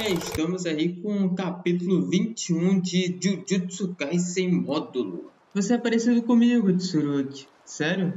Estamos aí com o capítulo 21 de Jujutsu Kaisen Módulo. Você é parecido comigo, Tsurugi. Sério?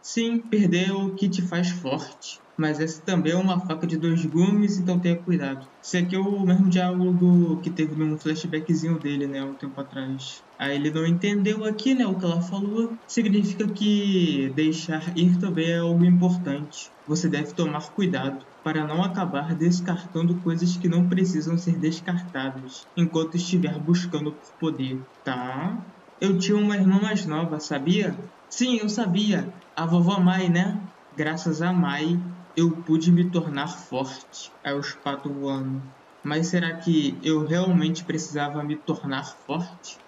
Sim, perder é o que te faz forte. Mas essa também é uma faca de dois gumes, então tenha cuidado. Esse aqui é o mesmo diálogo que teve num flashbackzinho dele, né, um tempo atrás. Aí ele não entendeu aqui, né, o que ela falou. Significa que deixar ir também é algo importante. Você deve tomar cuidado para não acabar descartando coisas que não precisam ser descartadas enquanto estiver buscando por poder, tá? Eu tinha uma irmã mais nova, sabia? Sim, eu sabia. A vovó Mai, né? Graças a Mai, eu pude me tornar forte. Aí os patos voando. Mas será que eu realmente precisava me tornar forte?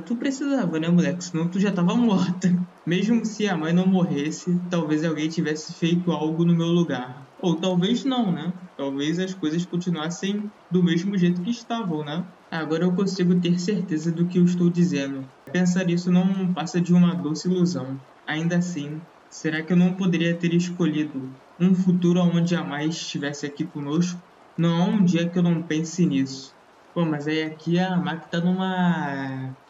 Tu precisava, né, moleque? Senão tu já tava morta. Mesmo se a mãe não morresse, talvez alguém tivesse feito algo no meu lugar. Ou talvez não, né? Talvez as coisas continuassem do mesmo jeito que estavam, né? Agora eu consigo ter certeza do que eu estou dizendo. Pensar isso não passa de uma doce ilusão. Ainda assim, será que eu não poderia ter escolhido um futuro onde a mais estivesse aqui conosco? Não há um dia que eu não pense nisso. Pô, mas aí aqui a Maki tá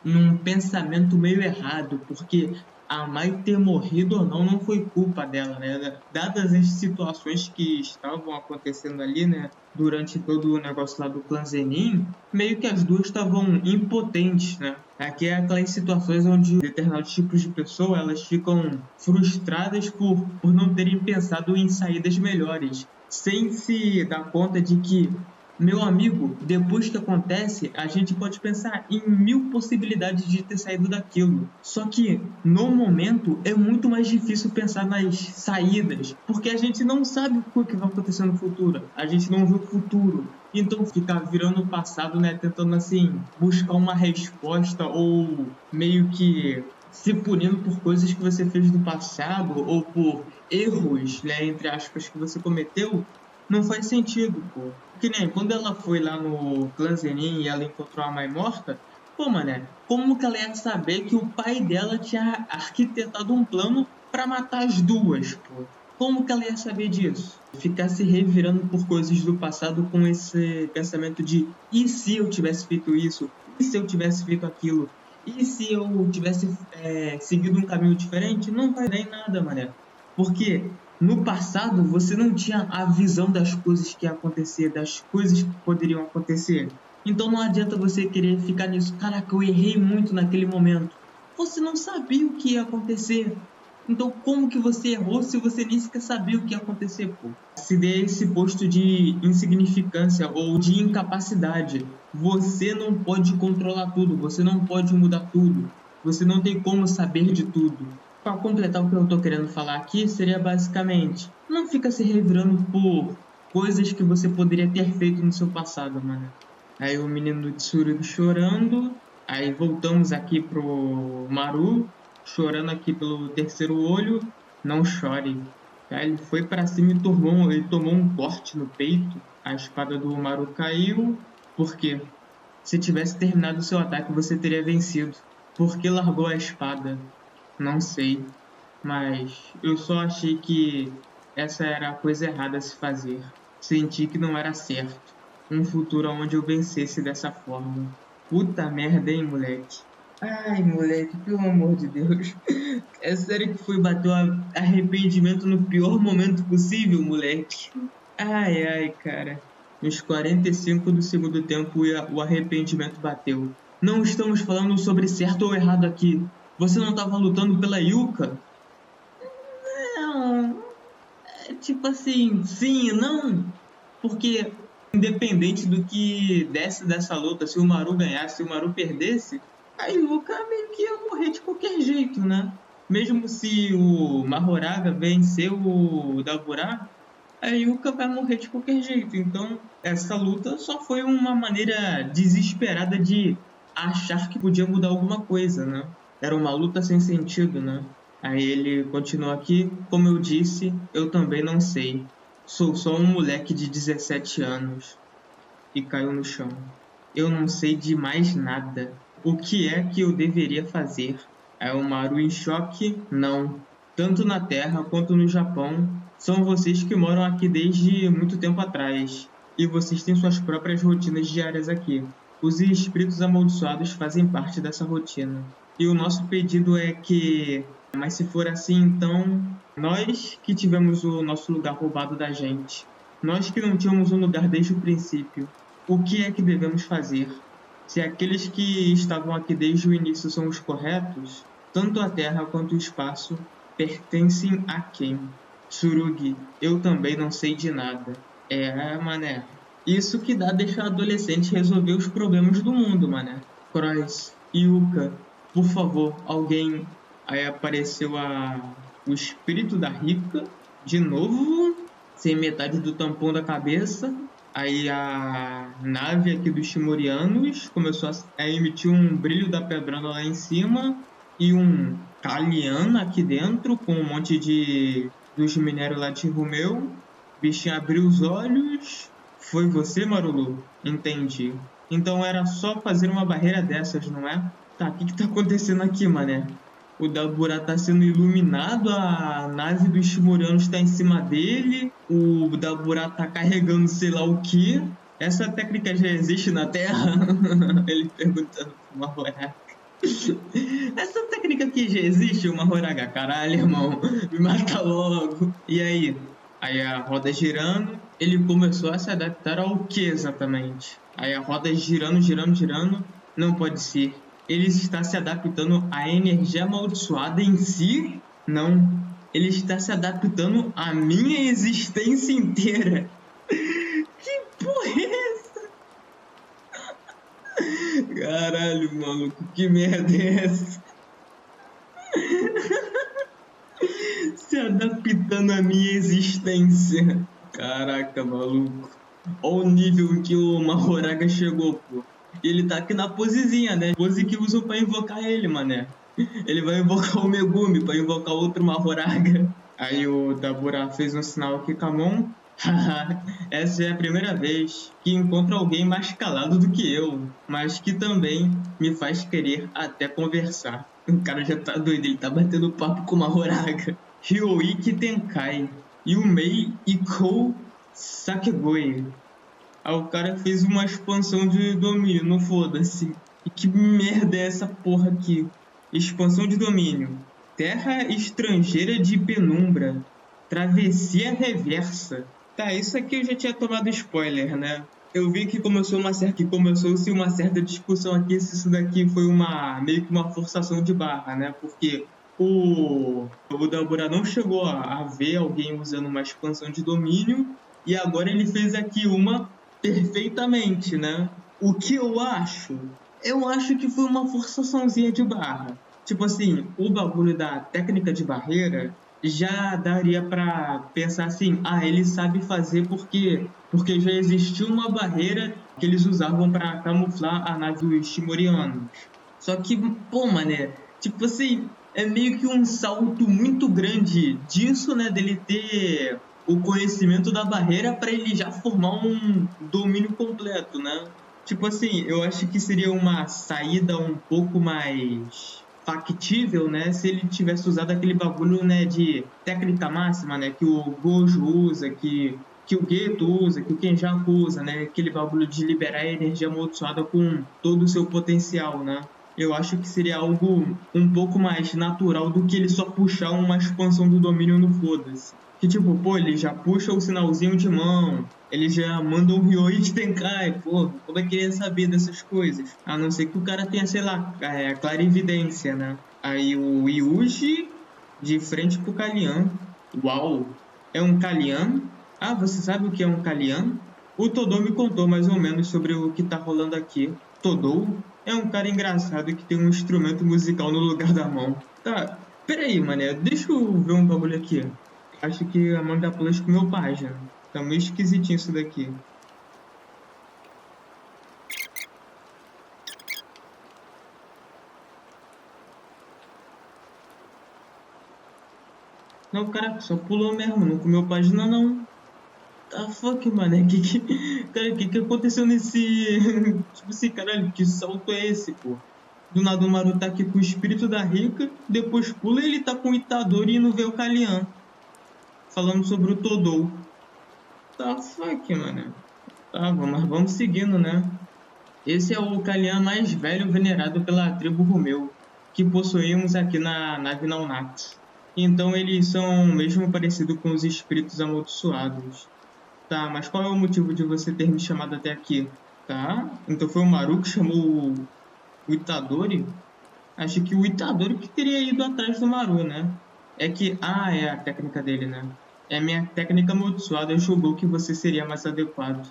num pensamento meio errado, porque a Mai ter morrido ou não foi culpa dela, né? Dadas as situações que estavam acontecendo ali, né? Durante todo o negócio lá do clã Zenin, meio que as duas estavam impotentes, né? Aqui é aquelas situações onde determinados tipos de pessoas elas ficam frustradas por não terem pensado em saídas melhores, sem se dar conta de que, meu amigo, depois que acontece, a gente pode pensar em mil possibilidades de ter saído daquilo. Só que, no momento, é muito mais difícil pensar nas saídas, porque a gente não sabe o que vai acontecer no futuro. A gente não vê o futuro. Então, ficar virando o passado, né, tentando, assim, buscar uma resposta ou meio que se punindo por coisas que você fez no passado ou por erros, né, entre aspas, que você cometeu, não faz sentido, pô. Que nem quando ela foi lá no clã Zenin e ela encontrou a mãe morta, pô, mané, como que ela ia saber que o pai dela tinha arquitetado um plano pra matar as duas, pô? Como que ela ia saber disso? Ficar se revirando por coisas do passado com esse pensamento de e se eu tivesse feito isso? E se eu tivesse feito aquilo? E se eu tivesse seguido um caminho diferente? Não vai dar em nada, mané. Porque no passado, você não tinha a visão das coisas que ia acontecer, das coisas que poderiam acontecer. Então não adianta você querer ficar nisso. Caraca, eu errei muito naquele momento. Você não sabia o que ia acontecer. Então como que você errou se você nem sequer sabia o que ia acontecer, pô? Se dê esse posto de insignificância ou de incapacidade. Você não pode controlar tudo, você não pode mudar tudo. Você não tem como saber de tudo. Para completar o que eu estou querendo falar aqui, seria basicamente: não fica se revirando por coisas que você poderia ter feito no seu passado, mano. Aí o menino de Tsurugi chorando, aí voltamos aqui pro Maru, chorando aqui pelo terceiro olho. Não chore. Aí ele foi para cima e tomou um corte no peito. A espada do Maru caiu. Por quê? Se tivesse terminado o seu ataque, você teria vencido. Por que largou a espada? Não sei, mas eu só achei que essa era a coisa errada a se fazer. Senti que não era certo. Um futuro onde eu vencesse dessa forma. Puta merda, hein, moleque? Ai, moleque, pelo amor de Deus. É sério que foi bater o arrependimento no pior momento possível, moleque? Ai, ai, cara. Nos 45 do segundo tempo, o arrependimento bateu. Não estamos falando sobre certo ou errado aqui. Você não estava lutando pela Yuka? Não. É tipo assim, sim e não. Porque, independente do que desse dessa luta, se o Maru ganhasse, se o Maru perdesse, a Yuka meio que ia morrer de qualquer jeito, né? Mesmo se o Mahoraga venceu o Dabura, a Yuka vai morrer de qualquer jeito. Então, essa luta só foi uma maneira desesperada de achar que podia mudar alguma coisa, né? Era uma luta sem sentido, né? Aí ele continua aqui, como eu disse, eu também não sei. Sou só um moleque de 17 anos. E caiu no chão. Eu não sei de mais nada. O que é que eu deveria fazer? É o Maru em choque? Não. Tanto na Terra quanto no Japão, são vocês que moram aqui desde muito tempo atrás. e vocês têm suas próprias rotinas diárias aqui. Os espíritos amaldiçoados fazem parte dessa rotina. E o nosso pedido é que, mas se for assim, então, nós que tivemos o nosso lugar roubado da gente, nós que não tínhamos um lugar desde o princípio, o que é que devemos fazer? Se aqueles que estavam aqui desde o início são os corretos, tanto a Terra quanto o espaço pertencem a quem? Tsurugi, eu também não sei de nada. Mané. Isso que dá deixar adolescente resolver os problemas do mundo, mané. Croix, Yuka, por favor, alguém. Aí apareceu o espírito da Rika, de novo, sem metade do tampão da cabeça. Aí a nave aqui dos Shimorianos começou a emitir um brilho da pedrada lá em cima e um Kalian aqui dentro com um monte dos minérios lá de Romeu. O bichinho abriu os olhos. Foi você, Marulu? Entendi. Então era só fazer uma barreira dessas, não é? Tá, o que tá acontecendo aqui, mané? O Dabura tá sendo iluminado, a nave dos Shimorianos tá em cima dele, o Dabura tá carregando sei lá o que. Essa técnica já existe na Terra? Ele perguntando pro Mahoraga. Essa técnica aqui já existe, uma Horaga? Caralho, irmão, me mata logo. E aí? Aí a roda girando, ele começou a se adaptar ao que exatamente? Aí a roda girando, girando, girando, não pode ser. Ele está se adaptando à energia amaldiçoada em si? Não. Ele está se adaptando à minha existência inteira. Que porra é essa? Caralho, maluco, que merda é essa? Se adaptando à minha existência. Caraca, maluco. Olha o nível em que o Mahoraga chegou, pô. E ele tá aqui na posezinha, né? Pose que usam pra invocar ele, mané. Ele vai invocar o Megumi pra invocar outro Mahoraga. Aí o Dabura fez um sinal aqui com a mão. Essa é a primeira vez que encontro alguém mais calado do que eu, mas que também me faz querer até conversar. O cara já tá doido, ele tá batendo papo com o Mahoraga. Ryoiki Tenkai, Yumei Ikou Sakegoi. Aí o cara fez uma expansão de domínio, não foda-se. E que merda é essa porra aqui? Expansão de domínio. Terra estrangeira de penumbra. Travessia reversa. Tá, isso aqui eu já tinha tomado spoiler, né? Eu vi que começou-se uma certa discussão aqui se isso daqui foi meio que uma forçação de barra, né? Porque o Dabura não chegou a ver alguém usando uma expansão de domínio e agora ele fez aqui uma perfeitamente, né? O que eu acho? Eu acho que foi uma forçaçãozinha de barra. Tipo assim, o bagulho da técnica de barreira já daria pra pensar assim, ele sabe fazer porque já existiu uma barreira que eles usavam pra camuflar a nave dos Shimorianos. Só que, pô, mané, tipo assim, é meio que um salto muito grande disso, né, dele ter o conhecimento da barreira para ele já formar um domínio completo, né? Tipo assim, eu acho que seria uma saída um pouco mais factível, né, se ele tivesse usado aquele bagulho, né, de técnica máxima, né, que o Gojo usa, que o Geto usa, que o Kenjaku usa, né, aquele bagulho de liberar a energia amaldiçoada com todo o seu potencial, né. Eu acho que seria algo um pouco mais natural do que ele só puxar uma expansão do domínio no foda-se. Que tipo, pô, ele já puxa o sinalzinho de mão, ele já manda um Ryoichi Tenkai, pô, como é que ele ia saber dessas coisas? A não ser que o cara tenha, sei lá, clarividência, né? Aí o Yuji de frente pro Kalian. Uau, é um Kalian? Ah, você sabe o que é um Kalian? O Todou me contou mais ou menos sobre o que tá rolando aqui. Todou é um cara engraçado que tem um instrumento musical no lugar da mão. Tá, peraí, mané, deixa eu ver um bagulho aqui. Acho que a Manga Plus comeu página. Tá meio esquisitinho isso daqui. Não, o cara só pulou mesmo, não comeu página não. Tá fuck, mano. Cara, que aconteceu nesse. Tipo assim, caralho, que salto é esse, pô? Do nada o Maru tá aqui com o espírito da Rika, depois pula e ele tá com o Itadori e não vê o Kalian. Falando sobre o Todou. Tá fuck, mano. Tá, vamos seguindo, né? Esse é o Kalian mais velho venerado pela tribo Romeu, que possuímos aqui na nave Naunax. Então eles são mesmo parecidos com os espíritos amaldiçoados. Tá, mas qual é o motivo de você ter me chamado até aqui? Tá, então foi o Maru que chamou o Itadori? Acho que o Itadori que teria ido atrás do Maru, né? É que, é a técnica dele, né? É a minha técnica amaldiçoada julgou que você seria mais adequado.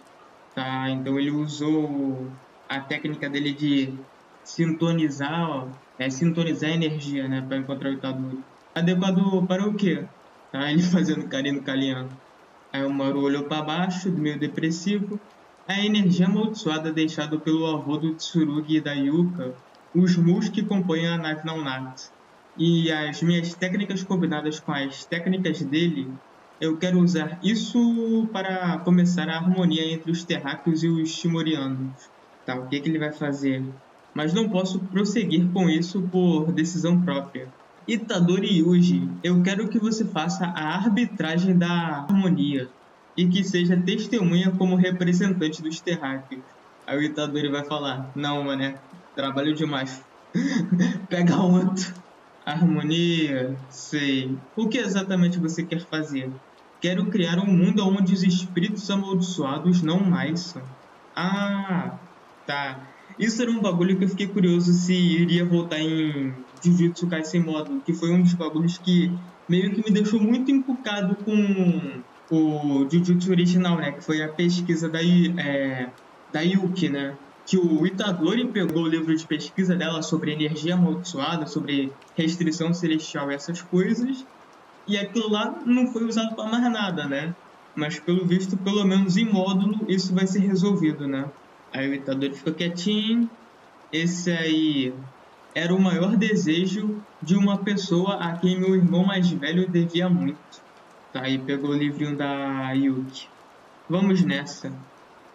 Tá, então ele usou a técnica dele de sintonizar, ó, sintonizar a energia, né, para encontrar o Itadori. Adequado para o quê? Tá, ele fazendo carinho no Kalian. Aí o Maru olhou para baixo, meio depressivo. A energia amaldiçoada deixada pelo avô do Tsurugi e da Yuka, os mus que compõem a nave Naunax, e as minhas técnicas combinadas com as técnicas dele, eu quero usar isso para começar a harmonia entre os terráqueos e os shimorianos. Tá, o que ele vai fazer? Mas não posso prosseguir com isso por decisão própria. Itadori Yuji, eu quero que você faça a arbitragem da harmonia e que seja testemunha como representante dos terráqueos. Aí o Itadori vai falar, não, mané, trabalho demais. Pega outro. Harmonia, sei. O que exatamente você quer fazer? Quero criar um mundo onde os espíritos amaldiçoados não nasçam. Ah, tá. Isso era um bagulho que eu fiquei curioso se iria voltar em Jujutsu Kaisen Módulo, que foi um dos bagulhos que meio que me deixou muito encucado com o Jujutsu original, né? Que foi a pesquisa da Yuki, né? Que o Itadori pegou o livro de pesquisa dela sobre energia amaldiçoada, sobre restrição celestial e essas coisas, e aquilo lá não foi usado para mais nada, né? Mas pelo visto, pelo menos em módulo, isso vai ser resolvido, né? Aí o Itadori ficou quietinho. Esse aí era o maior desejo de uma pessoa a quem meu irmão mais velho devia muito. Tá, aí pegou o livrinho da Yuki. Vamos nessa.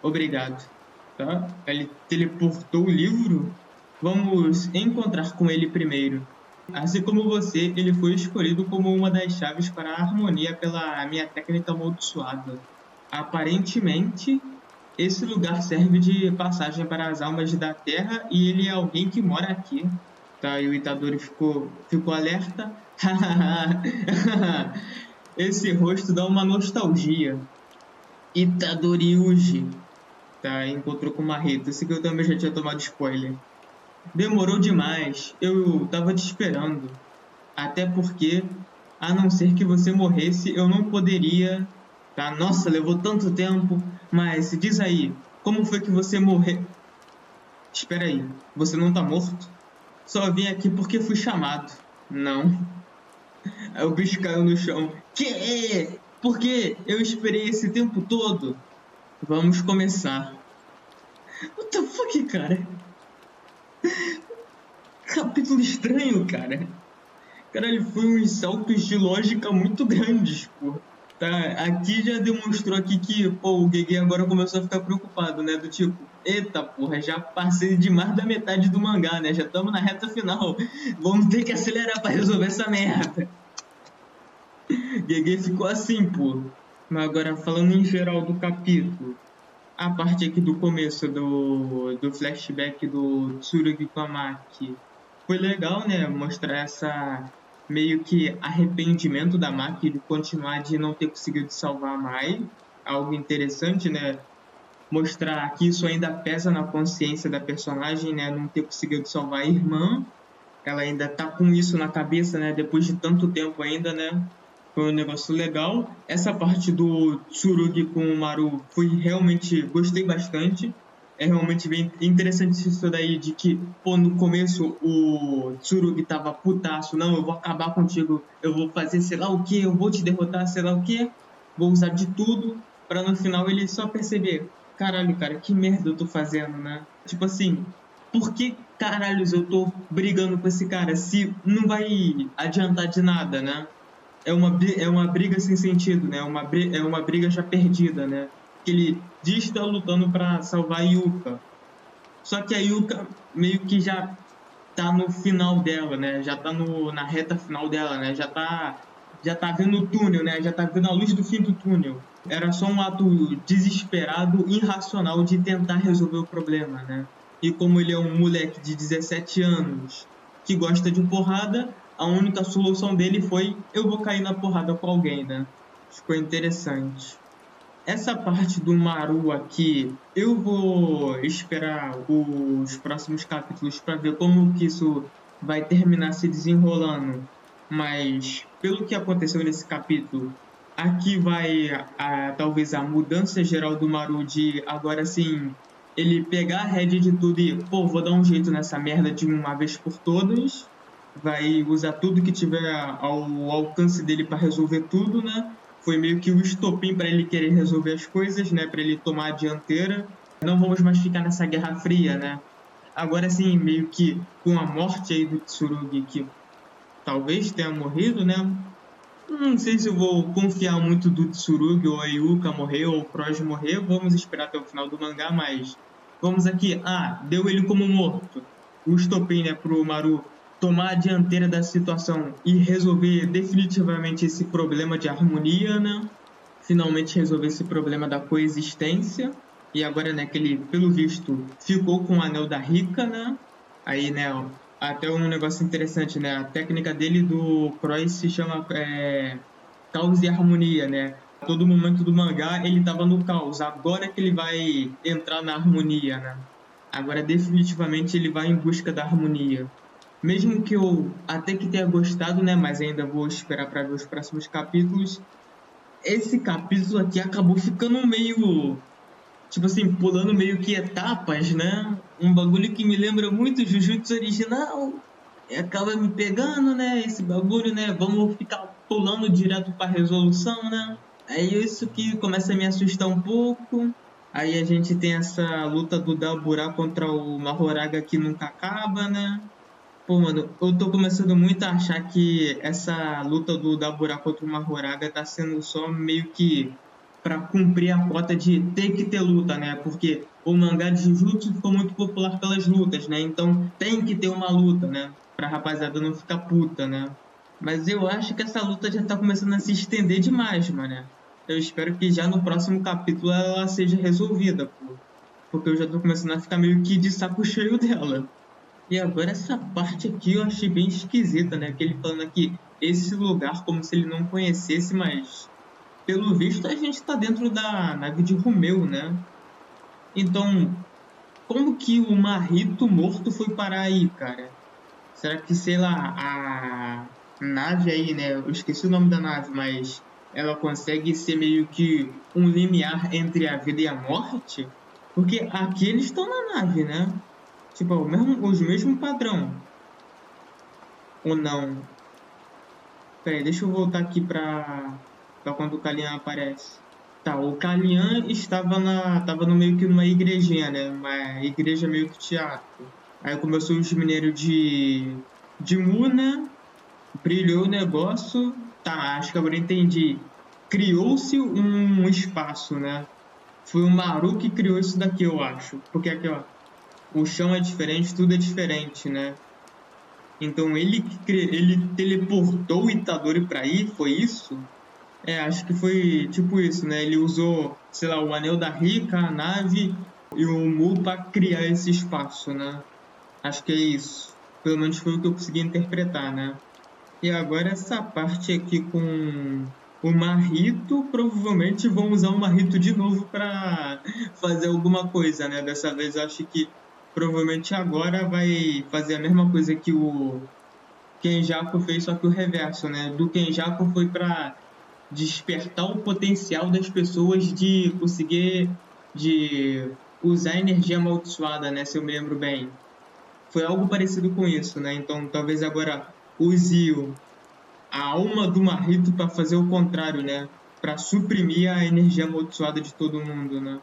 Obrigado. Tá? Ele teleportou o livro. Vamos encontrar com ele primeiro. Assim como você, ele foi escolhido como uma das chaves para a harmonia pela minha técnica amaldiçoada. Aparentemente, esse lugar serve de passagem para as almas da Terra e ele é alguém que mora aqui. Tá, e o Itadori ficou alerta. Esse rosto dá uma nostalgia. Itadori Uji. Tá, encontrou com o Marreta. Esse que eu também já tinha tomado spoiler. Demorou demais. Eu tava te esperando. Até porque, a não ser que você morresse, eu não poderia. Tá? Nossa, levou tanto tempo. Mas diz aí, como foi que você morreu? Espera aí, você não tá morto? Só vim aqui porque fui chamado. Não. Aí o bicho caiu no chão. Que? Por que eu esperei esse tempo todo? Vamos começar. What the fuck, cara? Capítulo estranho, cara. Caralho, foi uns saltos de lógica muito grandes, pô. Tá, aqui já demonstrou aqui que, pô, o Gege agora começou a ficar preocupado, né? Do tipo, eita, porra, já passei de mais da metade do mangá, né? Já estamos na reta final. Vamos ter que acelerar pra resolver essa merda. Gege ficou assim, pô. Mas agora, falando em geral do capítulo, a parte aqui do começo do flashback do Tsurugi com a Maki foi legal, né? Mostrar essa meio que arrependimento da Maki de continuar de não ter conseguido salvar a Mai. Algo interessante, né? Mostrar que isso ainda pesa na consciência da personagem, né? Não ter conseguido salvar a irmã. Ela ainda tá com isso na cabeça, né? Depois de tanto tempo ainda, né? Foi um negócio legal. Essa parte do Tsurugi com o Maru foi realmente... Gostei bastante. É realmente bem interessante isso daí de que, pô, no começo o Tsurugi tava putaço. Não, eu vou acabar contigo. Eu vou fazer sei lá o que. Eu vou te derrotar sei lá o que. Vou usar de tudo. Pra no final ele só perceber. Caralho, cara, que merda eu tô fazendo, né? Tipo assim... Por que caralhos eu tô brigando com esse cara se não vai adiantar de nada, né? É uma briga sem sentido, né? É uma briga já perdida, né? Que ele diz estar lutando para salvar a Yuka. Só que a Yuka meio que já tá no final dela, né? Já tá na reta final dela, né? Já tá já tá vendo o túnel, né? Já tá vendo a luz do fim do túnel. Era só um ato desesperado, irracional de tentar resolver o problema, né? E como ele é um moleque de 17 anos que gosta de porrada, a única solução dele foi: eu vou cair na porrada com alguém, né? Ficou interessante. Essa parte do Maru aqui, eu vou esperar os próximos capítulos para ver como que isso vai terminar se desenrolando. Mas, pelo que aconteceu nesse capítulo, aqui vai talvez a mudança geral do Maru de agora sim ele pegar a rédea de tudo e, pô, vou dar um jeito nessa merda de uma vez por todas. Vai usar tudo que tiver ao alcance dele para resolver tudo, né? Foi meio que o estopim para ele querer resolver as coisas, né? Para ele tomar a dianteira. Não vamos mais ficar nessa guerra fria, né? Agora sim, meio que com a morte aí do Tsurugi, que talvez tenha morrido, né? Não sei se eu vou confiar muito do Tsurugi ou a Yuka morrer ou o Kroz morrer. Vamos esperar até o final do mangá, mas vamos aqui. Deu ele como morto. O estopim, né, pro Maru tomar a dianteira da situação e resolver definitivamente esse problema de harmonia, né? Finalmente resolver esse problema da coexistência. E agora, né, que ele, pelo visto, ficou com o anel da Rika, né? Aí, né, ó, até um negócio interessante, né? A técnica dele do Croix se chama caos e harmonia, né? Todo momento do mangá ele tava no caos. Agora que ele vai entrar na harmonia, né? Agora definitivamente ele vai em busca da harmonia. Mesmo que eu até que tenha gostado, né? Mas ainda vou esperar para ver os próximos capítulos. Esse capítulo aqui acabou ficando meio, tipo assim, pulando meio que etapas, né? Um bagulho que me lembra muito Jujutsu original. E acaba me pegando, né? Esse bagulho, né? Vamos ficar pulando direto pra resolução, né? Aí isso que começa a me assustar um pouco. Aí a gente tem essa luta do Dabura contra o Mahoraga que nunca acaba, né? Pô, mano, eu tô começando muito a achar que essa luta do Dabura contra o Mahoraga tá sendo só meio que pra cumprir a cota de ter que ter luta, né? Porque o mangá de Jujutsu ficou muito popular pelas lutas, né? Então tem que ter uma luta, né? Pra rapaziada não ficar puta, né? Mas eu acho que essa luta já tá começando a se estender demais, mano. Eu espero que já no próximo capítulo ela seja resolvida, pô. Porque eu já tô começando a ficar meio que de saco cheio dela. E agora essa parte aqui eu achei bem esquisita, né? Que ele falando aqui, esse lugar como se ele não conhecesse, mas pelo visto a gente tá dentro da nave de Romeu, né? Então, como que o Marrito morto foi parar aí, cara? Será que, sei lá, a nave aí, né? Eu esqueci o nome da nave, mas ela consegue ser meio que um limiar entre a vida e a morte? Porque aqui eles estão na nave, né? Tipo, os mesmos padrão. Ou não? Peraí, deixa eu voltar aqui pra quando o Kalian aparece. Tá, o Kalian tava no meio que numa igrejinha, né? Uma igreja meio que teatro. Aí começou os mineiros de Muna, brilhou o negócio. Tá, acho que agora eu entendi. Criou-se um espaço, né? Foi o Maru que criou isso daqui, eu acho. Porque aqui, ó, o chão é diferente, tudo é diferente, né? Então ele teleportou o Itadori pra ir, foi isso? Acho que foi tipo isso, né? Ele usou, sei lá, o anel da Rika, a nave e o Mu pra criar esse espaço, né? Acho que é isso. Pelo menos foi o que eu consegui interpretar, né? E agora essa parte aqui com o Marrito, provavelmente vão usar o Marrito de novo para fazer alguma coisa, né? Dessa vez eu acho que provavelmente agora vai fazer a mesma coisa que o Kenjaku fez, só que o reverso, né? Do Kenjaku foi para despertar o potencial das pessoas de conseguir de usar energia amaldiçoada, né? Se eu me lembro bem. Foi algo parecido com isso, né? Então talvez agora use a alma do Marrito para fazer o contrário, né? Para suprimir a energia amaldiçoada de todo mundo, né?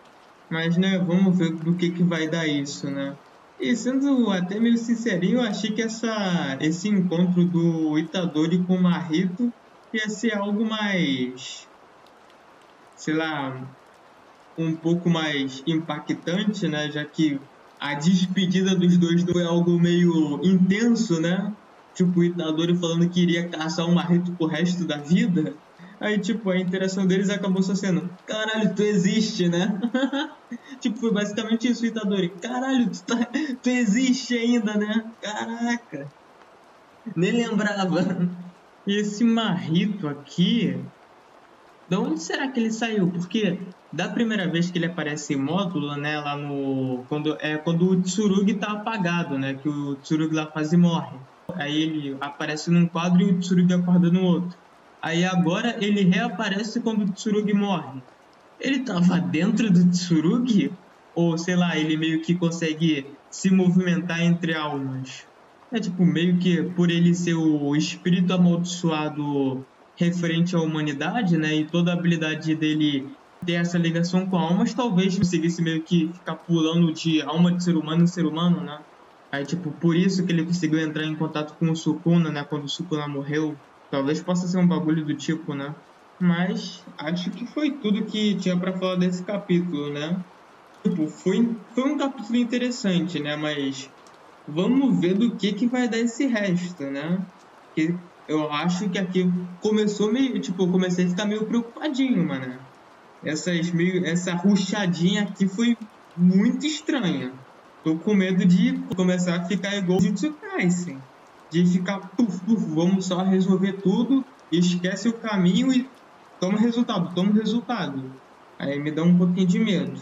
Mas, né, vamos ver do que vai dar isso, né? E sendo até meio sincerinho, eu achei que esse encontro do Itadori com o Marrito ia ser algo mais, sei lá, um pouco mais impactante, né? Já que a despedida dos dois foi algo meio intenso, né? Tipo, o Itadori falando que iria caçar um Marrito pro resto da vida. Aí, tipo, a interação deles acabou só sendo: caralho, tu existe, né? Tipo, foi basicamente isso, o Itadori. Caralho, tu existe ainda, né? Caraca, nem lembrava. E esse Marrito aqui, da onde será que ele saiu? Porque da primeira vez que ele aparece em módulo, né, lá no quando o Tsurugi tá apagado, né, que o Tsurugi lá quase morre. Aí ele aparece num quadro e o Tsurugi acorda no outro. Aí agora ele reaparece quando o Tsurugi morre. Ele tava dentro do Tsurugi? Ou sei lá, ele meio que consegue se movimentar entre almas? É tipo, meio que por ele ser o espírito amaldiçoado referente à humanidade, né? E toda a habilidade dele ter essa ligação com almas, talvez conseguisse meio que ficar pulando de alma de ser humano, né? Aí, tipo, por isso que ele conseguiu entrar em contato com o Sukuna, né? Quando o Sukuna morreu. Talvez possa ser um bagulho do tipo, né? Mas acho que foi tudo que tinha pra falar desse capítulo, né? Tipo, foi um capítulo interessante, né? Mas vamos ver do que vai dar esse resto, né? Que eu acho que aqui começou meio, tipo, eu comecei a ficar meio preocupadinho, mano. Essa rushadinha aqui foi muito estranha. Tô com medo de começar a ficar igual o Jujutsu Kaisen. De ficar, puf, puf, vamos só resolver tudo, esquece o caminho e toma resultado. Aí me dá um pouquinho de medo.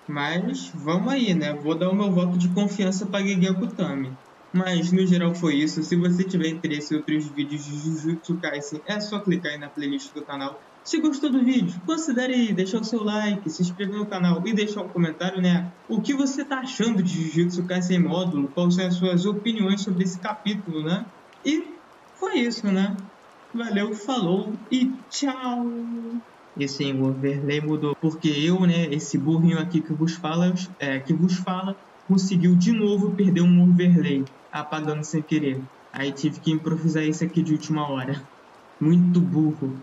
Mas vamos aí, né? Vou dar o meu voto de confiança para Gege Akutami. Mas no geral foi isso. Se você tiver interesse em outros vídeos de Jujutsu Kaisen, é só clicar aí na playlist do canal. Se gostou do vídeo, considere deixar o seu like, se inscrever no canal e deixar um comentário, né? O que você tá achando de Jujutsu Kaisen módulo? Quais são as suas opiniões sobre esse capítulo, né? E foi isso, né? Valeu, falou e tchau! E sim, o overlay mudou, porque eu, né, esse burrinho aqui que vos fala, conseguiu de novo perder um overlay, apagando sem querer. Aí tive que improvisar isso aqui de última hora. Muito burro.